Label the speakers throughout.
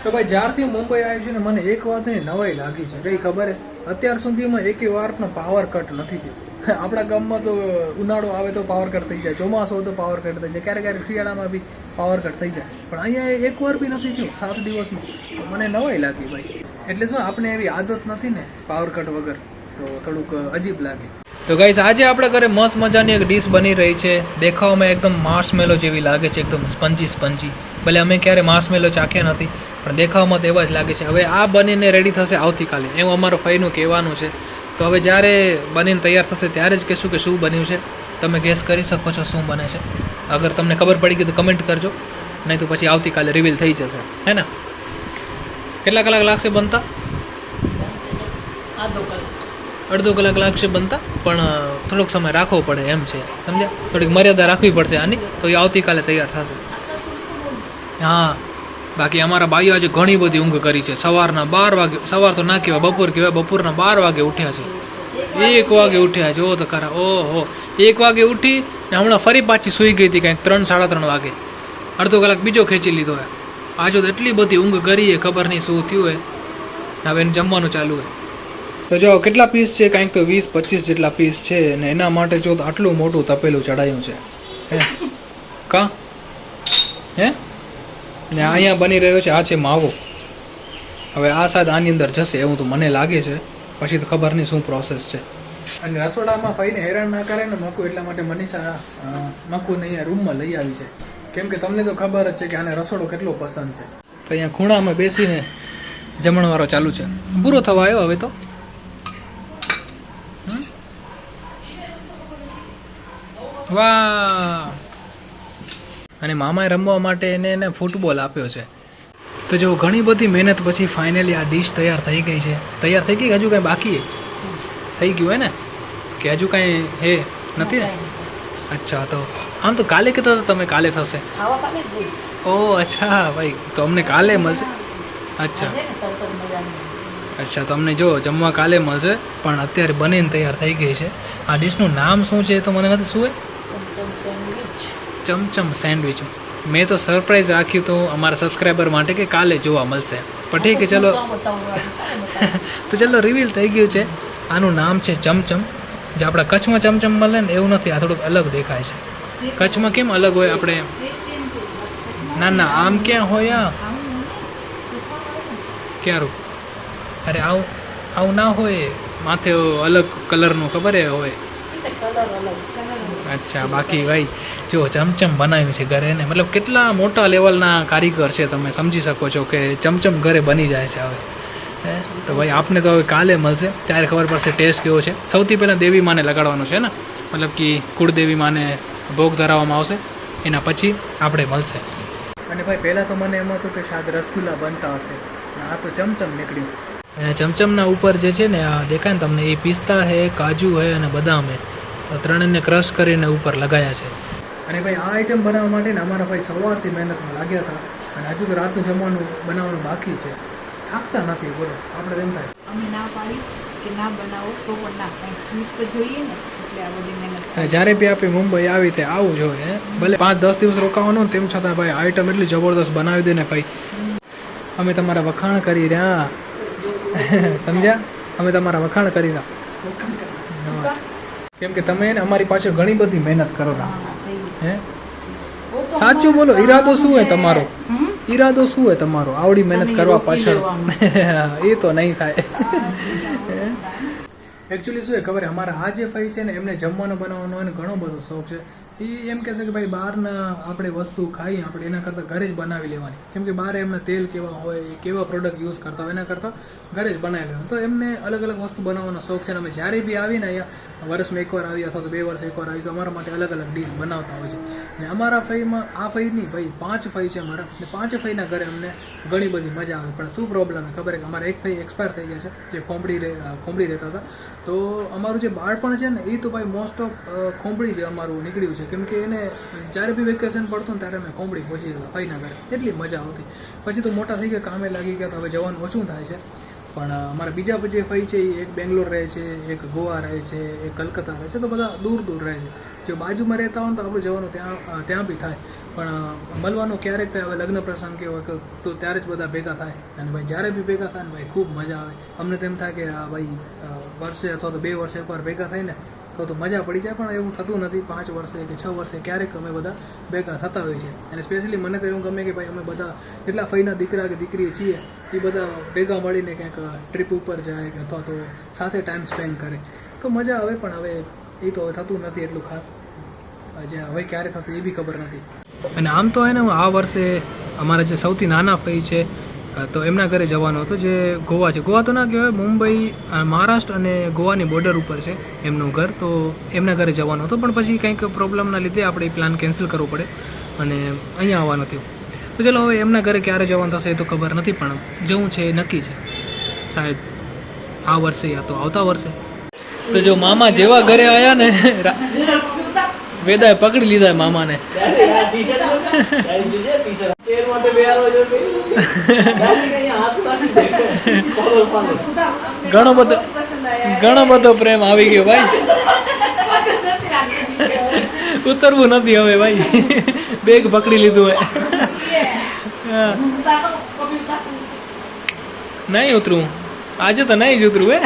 Speaker 1: તો ભાઈ જ્યારથી હું મુંબઈ આવી છું ને મને એક વાતની નવાઈ લાગી છે. કઈ ખબર હે, અત્યાર સુધીમાં એકે વારનો પાવર કટ નથી થયો. આપણા ગામમાં તો ઉનાળો આવે તો પાવર કટ થઈ જાય, ચોમાસું હોય તો પાવર કટ થઈ જાય, ક્યારેક ક્યારેક શિયાળામાં બી પાવર કટ થઈ જાય, પણ અહીંયા એક વાર બી નથી થયું 7 દિવસમાં. તો મને નવાઈ લાગી ભાઈ. એટલે શું આપણે એવી આદત નથી ને પાવર કટ વગર, તો થોડુંક અજીબ લાગે. તો ગાઈસ આજે આપણે ઘરે મસ્ત મજાની એક ડીશ બની રહી છે. દેખાવમાં એકદમ માર્શમેલો જેવી લાગે છે, એકદમ સ્પંજી. ભલે અમે ક્યારે માર્શમેલો ચાખ્યા નથી, પણ દેખાવમાં તો એવા જ લાગે છે. હવે આ બનીને રેડી થશે આવતીકાલે, એવું અમારો ફઈનું કહેવાનું છે. તો હવે જ્યારે બનીને તૈયાર થશે ત્યારે જ કહેશું કે શું બન્યું છે. તમે ગેસ કરી શકો છો શું બને છે. અગર તમને ખબર પડી ગઈ તો કમેન્ટ કરજો, નહીં તો પછી આવતીકાલે રિવીલ થઈ જશે, હે ને? કેટલા કલાક લાગશે બનતા? અડધો કલાક લાગશે બનતા, પણ થોડોક સમય રાખવો પડે એમ છે, સમજ્યા? થોડીક મર્યાદા રાખવી પડશે આની, તો એ આવતીકાલે તૈયાર થશે. હા, બાકી અમારા ભાઈઓ આજે ઘણી બધી ઊંઘ કરી છે. સવારના 12 વાગે, સવાર તો ના કહેવાય, બપોર કહેવાય, બપોરના 12 વાગે ઉઠ્યા છે. 1 વાગે ઉઠ્યા, જો તો ખરા. ઓહો, 1 વાગે ઉઠી ને હમણાં ફરી પાછી સૂઈ ગઈ હતી કંઈક 3-3:30 વાગે. અડધો કલાક બીજો ખેંચી લીધો હોય. આજે તો એટલી બધી ઊંઘ કરી ખબર નહીં શું થયું હોય. હવે એને જમવાનું ચાલુ હોય. તો જો કેટલા પીસ છે, કાંઈક તો 20-25 જેટલા પીસ છે, અને એના માટે જો આટલું મોટું તપેલું ચડાયું છે. હે કા હે ને અહીંયા બની રહ્યો છે. આ છે માવો. હવે આ શાયદ આની અંદર જશે એવું તો મને લાગે છે, પછી તો ખબર નહીં શું પ્રોસેસ છે. અને રસોડામાં ફઈને હેરાન ના કરે ને મકુ, એટલા માટે મનીષા મકુને અહીંયા રૂમમાં લઈ આવી છે. કેમ કે તમને તો ખબર જ છે કે આને રસોડો કેટલો પસંદ છે. તો અહીંયા ખૂણામાં બેસીને જમણવારો ચાલુ છે. પૂરો થવા આવ્યો હવે તો. વાહ! અને મામાએ રમવા માટે એને ફૂટબોલ આપ્યો છે. તો જો ઘણી બધી મહેનત પછી ફાઇનલી આ ડીશ તૈયાર થઈ ગઈ છે. તૈયાર થઈ ગઈ હજુ કાંઈ બાકી થઈ ગયું હે ને, કે હજુ કાંઈ હે નથી ને? અચ્છા, તો આમ તો કાલે કહેતા હતા તમે કાલે થશે. ઓહ અચ્છા ભાઈ, તો અમને કાલે મળશે. અચ્છા તો અમને જો જમવા કાલે મળશે, પણ અત્યારે બનીને તૈયાર થઈ ગઈ છે. આ ડીશનું નામ શું છે તો મને નથી. શું હે? ચમચમ સેન્ડવિચ. મેં તો સરપ્રાઈઝ રાખ્યું હતું અમારા સબસ્ક્રાઈબર માટે કે કાલે જોવા મળશે, પણ ઠીક છે, ચલો. તો ચલો, રિવીલ થઈ ગયું છે. આનું નામ છે ચમચમ. જે આપણા કચ્છમાં ચમચમ મળે ને એવું નથી, આ થોડુંક અલગ દેખાય છે. કચ્છમાં કેમ અલગ હોય આપણે? ના આમ ક્યાં હોય? ક્યારું? અરે આવું ના હોય, માથે અલગ કલરનું ખબર હોય. અચ્છા, બાકી ભાઈ જો ચમચમ બનાવ્યું છે ઘરે ને, મતલબ કેટલા મોટા લેવલના કારીગર છે, તમે સમજી શકો છો કે ચમચમ ઘરે બની જાય છે હવે. તો ભાઈ આપને તો હવે કાલે મળશે, ત્યારે ખબર પડશે ટેસ્ટ કેવો છે. સૌથી પહેલાં દેવી માને લગાડવાનું છે ને, મતલબ કે કુળદેવી માને ભોગ ધરાવવામાં આવશે, એના પછી આપણે મળશે. અને ભાઈ પહેલાં તો મને એમ હતું કે શાયદ રસગુલ્લા બનતા હશે, આ તો ચમચમ નીકળ્યું. અને ચમચમના ઉપર જે છે ને આ દેખાય ને તમને, એ પિસ્તા હે, કાજુ હે અને બદામ હે, ત્રણેયને ક્રશ કરીને ઉપર લગાયા છે. અને ભાઈ આ આઈટમ બનાવવા માટે ને અમારા ભાઈ સવારથી મહેનતમાં લાગ્યા હતા, અને હજુ તો રાતનું જમવાનું બનાવવાનું બાકી છે. થાકતા નથી, બોલો. આપણે એમ થાય
Speaker 2: અમે ના પાડી કે ના બનાવો તો પણ ના, કંઈક સ્વીટ તો જોઈએ ને, એટલે આ બધી મહેનત.
Speaker 1: અને જ્યારે બી આપણે મુંબઈ આવી તે આવું જોઈએ, ભલે 5-10 દિવસ રોકાવાનું તેમ છતાં ભાઈ આઈટમ એટલી જબરદસ્ત બનાવી દે ને ભાઈ. અમે તમારા વખાણ કરી રહ્યા, સમજ્યા? અમે તમારા વખાણ કરી રહ્યા, કેમ કે તમે અમારી પાછળ ઘણી બધી મહેનત કરો છો. હે સાચું બોલો, ઈરાદો શું હે તમારો? ઈરાદો શું હે તમારો આવડી મહેનત કરવા પાછળ? એ તો નહીં થાય. એકચ્યુઅલી શું હે ખબર, અમારા આ જે ફઈ છે ને એમને જમવાનું બનાવવાનો એને ઘણો બધો શોખ છે. એ એમ કહેશે કે ભાઈ બહારના આપણે વસ્તુ ખાઈએ આપણે એના કરતાં ઘરે જ બનાવી લેવાની, કેમ કે બહાર એમના તેલ કેવા હોય, કેવા પ્રોડક્ટ યુઝ કરતા હોય, એના કરતાં ઘરે જ બનાવી લેવાનું. તો એમને અલગ અલગ વસ્તુ બનાવવાનો શોખ છે. અને અમે જ્યારે બી આવીને અહીંયા વર્ષમાં એકવાર આવી અથવા તો 2 વર્ષ એકવાર આવી, તો અમારા માટે અલગ અલગ ડીશ બનાવતા હોય છે. અને અમારા ફઈમાં આ ફઈ નહીં ભાઈ 5 ફઈ છે અમારા, અને 5 ફઈના ઘરે અમને ઘણી બધી મજા આવે. પણ શું પ્રોબ્લેમ છે ખબર? કે અમારા એક ફઈ એક્સપાયર થઈ ગયા છે, જે ખોંભળી રહેતા હતા. તો અમારું જે બાળપણ છે ને એ તો ભાઈ મોસ્ટ ઓફ ખોંભળી જે અમારું નીકળ્યું છે, કેમ કે એને જ્યારે બી વેકેશન પડતું ને ત્યારે અમે ખોંભળી પહોંચી જતા ફઈના ઘરે, એટલી મજા આવતી. પછી તો મોટા થઈ ગયા, કામે લાગી ગયા, તો હવે જવાનું ઓછું થાય છે. પણ અમારા બીજા જે ફઈ છે એ એક બેંગ્લોર રહે છે, એક ગોવા રહે છે, એક કલકત્તા રહે છે, તો બધા દૂર દૂર રહે છે. જો બાજુમાં રહેતા હોય તો આપણું જવાનું ત્યાં બી થાય. પણ મળવાનું ક્યારેક થાય, હવે લગ્ન પ્રસંગ કે હોય તો ત્યારે જ બધા ભેગા થાય. અને ભાઈ જ્યારે બી ભેગા થાય ને ભાઈ ખૂબ મજા આવે. અમને તેમ થાય કે આ ભાઈ વર્ષે અથવા તો 2 વર્ષે એકવાર ભેગા થાય ને તો મજા પડી જાય, પણ એવું થતું નથી. 5 વર્ષે કે 6 વર્ષે ક્યારેક અમે બધા ભેગા થતા હોઈએ છીએ. અને સ્પેશિયલી મને તો એવું ગમે કે ભાઈ અમે બધા જેટલા ફઈના દીકરા કે દીકરી છીએ એ બધા ભેગા મળીને ક્યાંક ટ્રીપ ઉપર જાય કે અથવા તો સાથે ટાઈમ સ્પેન્ડ કરે તો મજા આવે. પણ હવે એ તો હવે થતું નથી એટલું ખાસ. જે હવે ક્યારે થશે એ બી ખબર નથી. અને આમ તો એને આ વર્ષે અમારા જે સૌથી નાના ફઈ છે તો એમના ઘરે જવાનું હતું, જે ગોવા છે. ગોવા તો ના કહેવાય, મુંબઈ મહારાષ્ટ્ર અને ગોવાની બોર્ડર ઉપર છે એમનું ઘર. તો એમના ઘરે જવાનું હતું, પણ પછી કંઈક પ્રોબ્લેમના લીધે આપણે પ્લાન કેન્સલ કરવો પડે અને અહીંયા આવવાનું થયું. તો ચલો હવે એમના ઘરે ક્યારે જવાનું થશે એ તો ખબર નથી, પણ જવું છે એ નક્કી છે. શાયદ આ વર્ષે યા તો આવતા વર્ષે. તો જો મામા જેવા ઘરે આવ્યા ને વેદાએ પકડી લીધા મામાને. ઘણો બધો પ્રેમ આવી ગયો ભાઈ. ઉતરવું નથી હવે ભાઈ, બેગ પકડી લીધું હોય. નહીં ઉતરું આજે તો નહીં જ ઉતરું હે.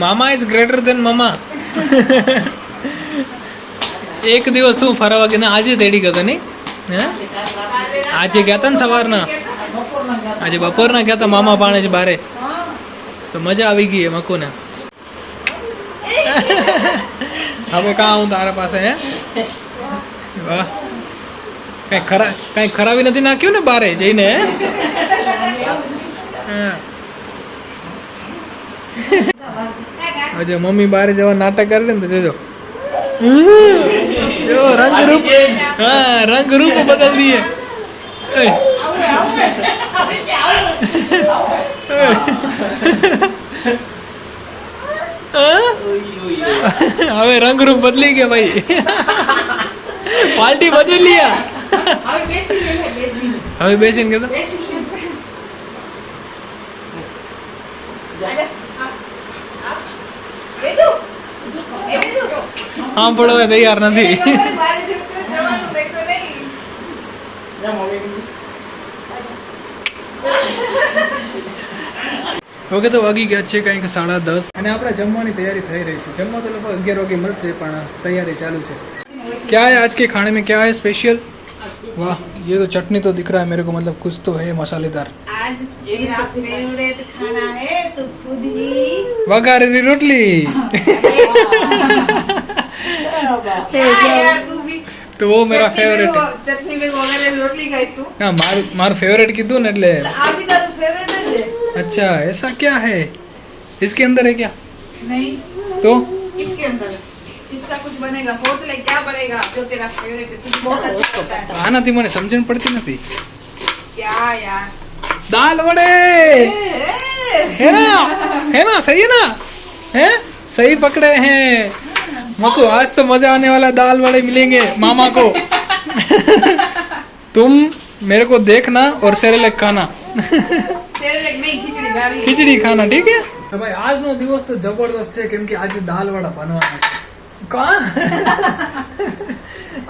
Speaker 1: મામા ઇઝ ગ્રેટર દેન મમા. એક દિવસ શું ફરવા ગયા? આજે તેડી ગયો નહીં? હે આજે ગયા હતા ને સવારના? આજે બપોરના ગયા હતા મામા પાણે જ બારે. તો મજા આવી ગઈ મકુને. હવે કાં હું તારા પાસે? હે વાહ, કઈ ખરાબી નથી નાખ્યું ને બારે જઈને? હજે મમ્મી બારે જવા નાટક કરે ને તો જોજો રંગ રૂપ. હા, રંગ રૂપ બદલ દીએ. હવે રંગ રૂપ બદલી ગયા ભાઈ. પાર્ટી બદલી लिया. હવે બેસીને કહેતો હા પડવા તૈયાર નથી. ઓકે, તો વાગી ગયા છે કંઈક 10:30 અને આપણે જમવાની તૈયારી થઈ રહી છે. જમવા તો લગભગ 11 વાગે મળશે, પણ તૈયારી ચાલू છે. क्या है आज के खाने में? क्या है स्पेशल? वाह, ये तो चटनी तो दिख रहा है मेरे को, मतलब कुछ तो है मसालेदार.
Speaker 2: आज मेरा फेवरेट खाना है तो खुद ही
Speaker 1: वघारेली रोटली. તો वो मेरा फेवरेट है.
Speaker 2: चटनी में वघारेली रोटली खाइस तू?
Speaker 1: ना मार फेवरेट કીધું ને એટલે.
Speaker 2: આ भी તારું फेवरेट है.
Speaker 1: अच्छा, ऐसा क्या है? इसके अंदर है क्या?
Speaker 2: नहीं
Speaker 1: तो
Speaker 2: इसके अंदर इसका कुछ बनेगा. सोच ले क्या बनेगा जो तेरा फेवरेट है. तुझे बहुत अच्छा लगता है.
Speaker 1: આનાથી મને સમજણ પડતી નથી.
Speaker 2: क्या यार?
Speaker 1: दाल वड़े है ना? सही है ना? है सही पकड़े हैं मकू. आज तो मजा आने वाला. दाल वड़े मिलेंगे मामा को. तुम मेरे को देखना और सेरेलेक खाना.
Speaker 2: सेरेलेक नहीं,
Speaker 1: खिचड़ी खाना, ठीक है? તો ભાઈ આજનો દિવસ તો જબરદસ્ત છે, કેમ કે આજે દાલ વડા બનવાના છે. કા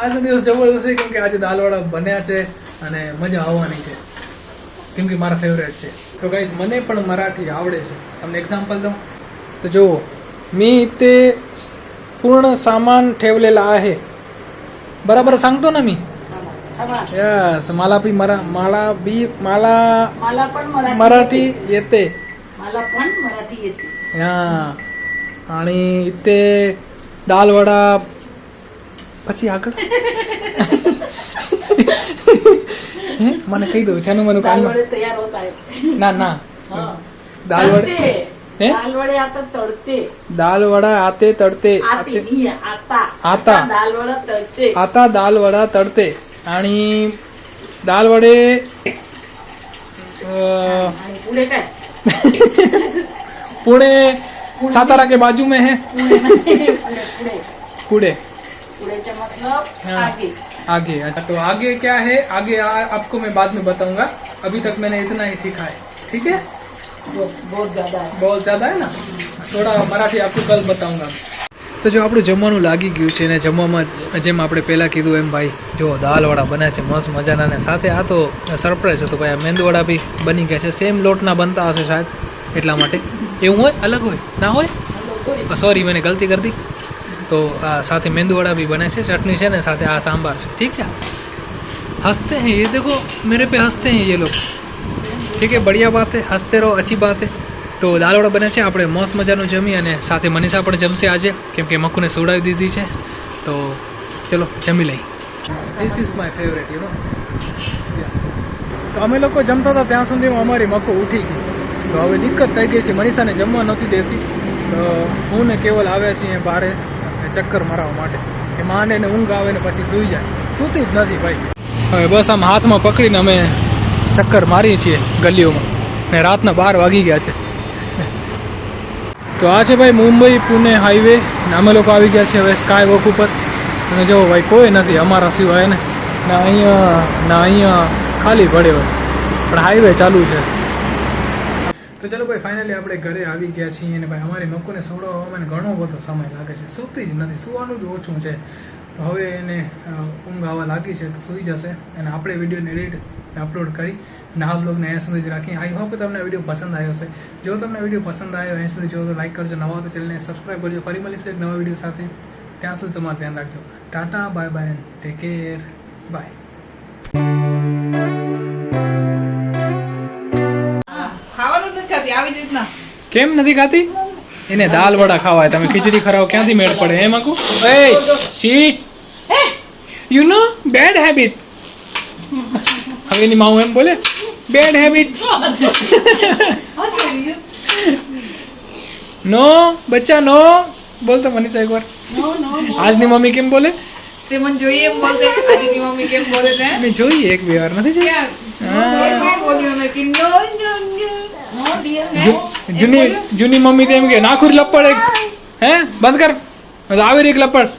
Speaker 1: આજનો દિવસ જબરદસ્ત છે કેમ કે આજે દાલ વડા બન્યા છે અને મજા આવવાની છે, કેમ કે મારા ફેવરેટ છે. તો ગાઈસ, મને પણ મરાઠી આવડે છે. તમને એક્ઝામ્પલ દઉં તો જુઓ, मी इथे पूर्ण सामान ठेवलेला आहे. बरोबर सांगतो ना मी? यस, मला पण मराठी येते.
Speaker 2: मला पण मराठी येते.
Speaker 1: हा, आणि इथे दाल वडा પછી આગળ મને કહી દો છાનું મનું કામ
Speaker 2: तयार होता है.
Speaker 1: ના દાલ વડે
Speaker 2: दाल वडे आता तळते.
Speaker 1: दाल वडा आते तळते.
Speaker 2: आता दाल वडा तळते.
Speaker 1: आता दाल वडा तळते. आणि दाल वडे
Speaker 2: पुढे काय?
Speaker 1: पुणे सातारा के बाजू में है. पुणे
Speaker 2: उड़ेचा मतलब
Speaker 1: हाँ।
Speaker 2: आगे।
Speaker 1: आगे अच्छा, तो आगे क्या है, आगे आपको मैं बाद में बताऊंगा, अभी तक मैंने इतना ही सीखा है, ठीक है।
Speaker 2: बहुत ज्यादा है।
Speaker 1: बहुत ज़्यादा है ना, થોડા મરાઠી આપકો કલ બતાઉંગા. તો જો આપણું જમવાનું લાગી ગયું છે ને જમવામાં જેમ આપણે પહેલાં કીધું એમ ભાઈ જો દાલવડા બન્યા છે મસ્ત મજાના, ને સાથે આ તો સરપ્રાઈઝ હતું ભાઈ, આ મેંદુવડા બી બની ગયા છે, સેમ લોટના બનતા હશે શાયદ, એટલા માટે. એવું હોય, અલગ હોય, ના હોય, સોરી मैंने गलती कर दी. तो साथ ही मेंदू भी बने से, चटनी है ना, साथ आ सांभर से, ठीक है. हंसते हैं ये देखो, मेरे पे हंसते हैं ये लोग, ठीक है, बढ़िया बात है, हंसते रहो, अच्छी बात है. તો દાલવડા બને છે, આપણે મસ્ત મજાનું જમી અને સાથે મનીષા પણ જમશે આજે, કેમ કે મક્કુને સુવડાવી દીધી છે. તો ચલો જમી લઈ. This is my favourite you know. તો અમે લોકો જમતા હતા ત્યાં સુધીમાં અમારી મક્કુ ઉઠી ગઈ, તો હવે દિક્કત થઈ ગઈ છે, મનીષાને જમવા નથી દેતી. તો હું ને કેવલ આવ્યા છીએ બહાર ચક્કર મારવા માટે, કે માંડે ને ઊંઘ આવે ને પછી સૂઈ જાય, સૂતી જ નથી ભાઈ. હવે બસ આમ હાથમાં પકડીને અમે ચક્કર મારીએ છીએ ગલીઓમાં, ને રાતના 12 વાગી ગયા છે. તો આ છે ભાઈ મુંબઈ પુણે હાઈવે, ને અમે લોકો આવી ગયા છે હવે સ્કાય વોક ઉપર. અને જો ભાઈ કોઈ નથી અમારા સિવાય ને, ના અહીંયા ખાલી પડે હોય, પણ હાઈવે ચાલુ છે. તો ચલો ભાઈ ફાઇનલી આપણે ઘરે આવી ગયા છીએ, અને ભાઈ અમારી મક્કુને સુવડાવવામાં ઘણો બધો સમય લાગે છે, સૂતી જ નથી, સુવાનું જ ઓછું છે. તો હવે એને ઊંઘ આવવા લાગી છે, તો સૂઈ જશે, અને આપણે વિડીયોને એડિટ અપલોડ કરી અને આ બ્લોગને અહીંયા સુધી જ રાખી. આઈ હોપ તમને વિડીયો પસંદ આવ્યો હશે. જો તમને વિડીયો પસંદ આવ્યો અહીંયા સુધી જો તો લાઈક કરજો, નવા તો ચેનલને સબસ્ક્રાઈબ કરજો. ફરી મળીશું એક નવા વિડીયો સાથે, ત્યાં સુધી તમારું ધ્યાન રાખજો. Ta ta, bye bye, take care, bye.
Speaker 2: ખાવાનું જ નથી ખાતી આવી જ રીતના.
Speaker 1: કેમ નથી ખાતી? એને દાલ વડા ખાવાય, તમે ખીચડી ખરાવ ક્યાંથી મેળ પડે એમ આખું. એ સી યુ નો બેડ હેબિટ. હવે એની માઉ એમ બોલે બેડ હેબિટ. નો બચ્ચા નો બોલતો મનીષા એકવાર. આજની મમ્મી કેમ બોલે?
Speaker 2: તે મને જોઈએ એમ બોલતે, આજની મમ્મી કેમ બોલે તે
Speaker 1: મેં જોઈએ એક બે વાર, નથી જોઈ? જૂની મમ્મી તો એમ કે નાખુર લપડ એક, હે બંધ કર, આવી રહી એક લપડ.